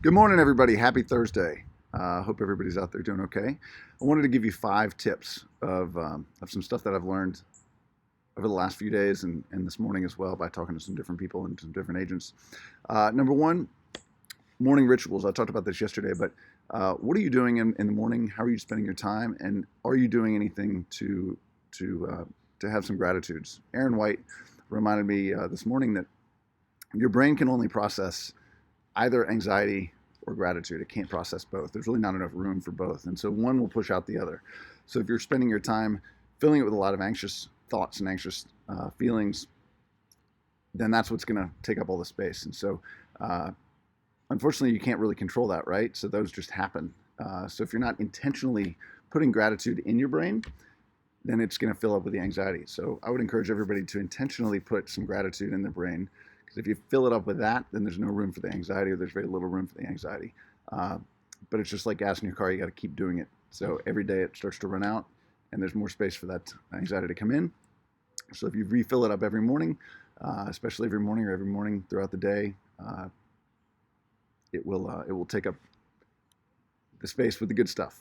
Good morning, everybody. Happy Thursday. Hope everybody's out there doing okay. I wanted to give you 5 tips of some stuff that I've learned over the last few days and this morning as well by talking to some different people and some different agents. Number one, morning rituals. I talked about this yesterday, but what are you doing in the morning? How are you spending your time? And are you doing anything to have some gratitudes? Aaron White reminded me this morning that your brain can only process either anxiety or gratitude. It can't process both. There's really not enough room for both. And so one will push out the other. So if you're spending your time filling it with a lot of anxious thoughts and anxious feelings, then that's what's going to take up all the space. And so unfortunately, you can't really control that, right? So those just happen. So if you're not intentionally putting gratitude in your brain, then it's going to fill up with the anxiety. So I would encourage everybody to intentionally put some gratitude in their brain. If you fill it up with that, then there's no room for the anxiety, or there's very little room for the anxiety. But it's just like gas in your car. You got to keep doing it. So every day it starts to run out, and there's more space for that anxiety to come in. So if you refill it up every morning, especially every morning or every morning throughout the day, it will take up the space with the good stuff.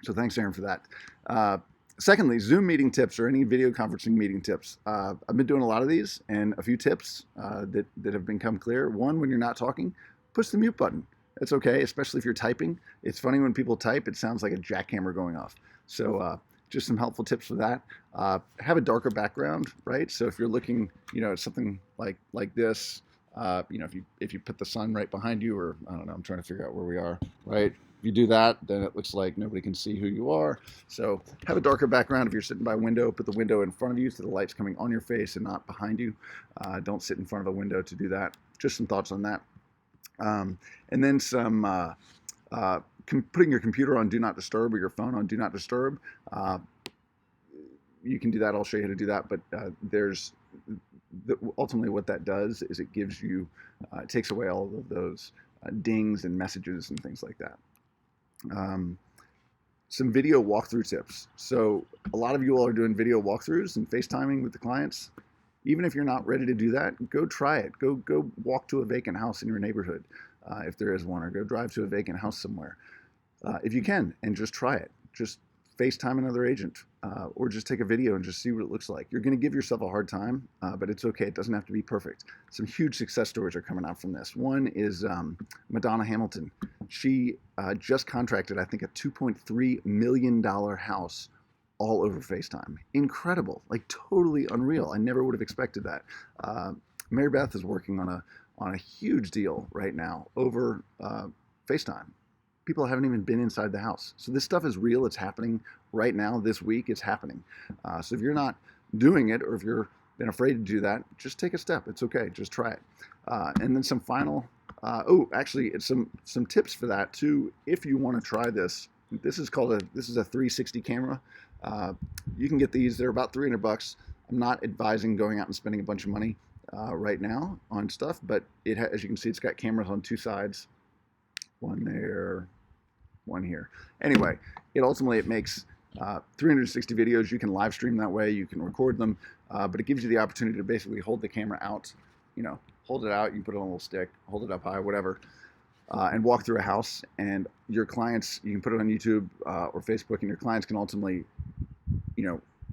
So thanks, Aaron, for that. Secondly, Zoom meeting tips or any video conferencing meeting tips. I've been doing a lot of these, and a few tips that have become clear. One, when you're not talking, push the mute button. It's okay, especially if you're typing. It's funny when people type, it sounds like a jackhammer going off. So just some helpful tips for that. Have a darker background, right? So if you're looking, at something like this, if you put the sun right behind you, or I don't know, I'm trying to figure out where we are, right? If you do that, then it looks like nobody can see who you are. So have a darker background. If you're sitting by a window, put the window in front of you so the light's coming on your face and not behind you. Don't sit in front of a window to do that. Just some thoughts on that. And then some putting your computer on Do Not Disturb or your phone on Do Not Disturb. You can do that. I'll show you how to do that. But ultimately what that does is it gives you, it takes away all of those dings and messages and things like that. Some video walkthrough tips. So a lot of you all are doing video walkthroughs and FaceTiming with the clients. Even if you're not ready to do that, go try it. Go walk to a vacant house in your neighborhood, if there is one, or go drive to a vacant house somewhere, if you can, and just try it. Just FaceTime another agent, or just take a video and just see what it looks like. You're going to give yourself a hard time, but it's okay. It doesn't have to be perfect. Some huge success stories are coming out from this. One is Madonna Hamilton. She just contracted, I think, a $2.3 million house all over FaceTime. Incredible, like totally unreal. I never would have expected that. Mary Beth is working on a huge deal right now over FaceTime. People haven't even been inside the house. So this stuff is real. It's happening right now. This week, it's happening. So if you're not doing it, or if you're been afraid to do that, just take a step. It's okay. Just try it. And then some final, it's some tips for that too. If you want to try this, this is a 360 camera. You can get these. They're about $300. I'm not advising going out and spending a bunch of money right now on stuff, but as you can see, it's got cameras on 2 sides. One there, one here. Anyway, it makes 360 videos. You can live stream that way. You can record them, but it gives you the opportunity to basically hold the camera out. Hold it out. You can put it on a little stick, hold it up high, whatever, and walk through a house. And your clients, you can put it on YouTube or Facebook, and your clients can ultimately,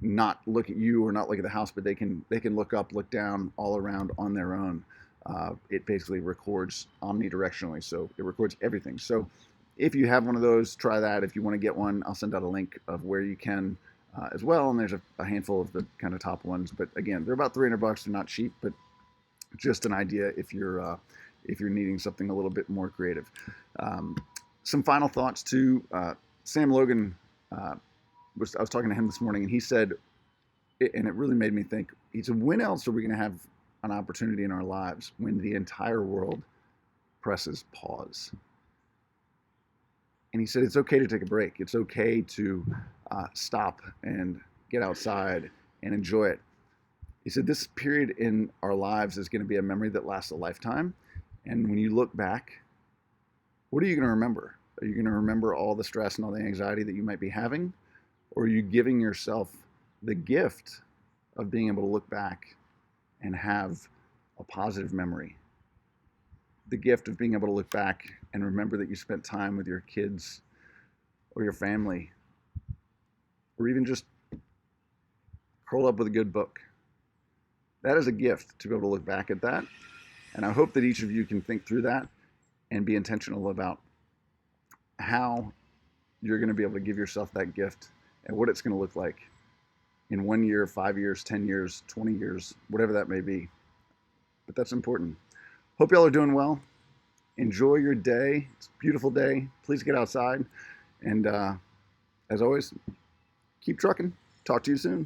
not look at you or not look at the house, but they can look up, look down, all around on their own. It basically records omnidirectionally, so it records everything. So if you have one of those, try that. If you want to get one, I'll send out a link of where you can as well. And there's a handful of the kind of top ones, but again, they're about $300. They're not cheap, but just an idea if you're needing something a little bit more creative. Some final thoughts too. Sam Logan, I was talking to him this morning, and he said, and it really made me think. He said, when else are we going to have an opportunity in our lives when the entire world presses pause? And he said, it's okay to take a break. It's okay to stop and get outside and enjoy it. He said, this period in our lives is going to be a memory that lasts a lifetime. And when you look back, what are you going to remember? Are you going to remember all the stress and all the anxiety that you might be having? Or are you giving yourself the gift of being able to look back and have a positive memory the gift of being able to look back and remember that you spent time with your kids or your family, or even just curl up with a good book. That is a gift, to be able to look back at that. And I hope that each of you can think through that and be intentional about how you're going to be able to give yourself that gift and what it's going to look like in 1 year, 5 years, 10 years, 20 years, whatever that may be. But that's important. Hope y'all are doing well. Enjoy your day. It's a beautiful day. Please get outside. And as always, keep trucking. Talk to you soon.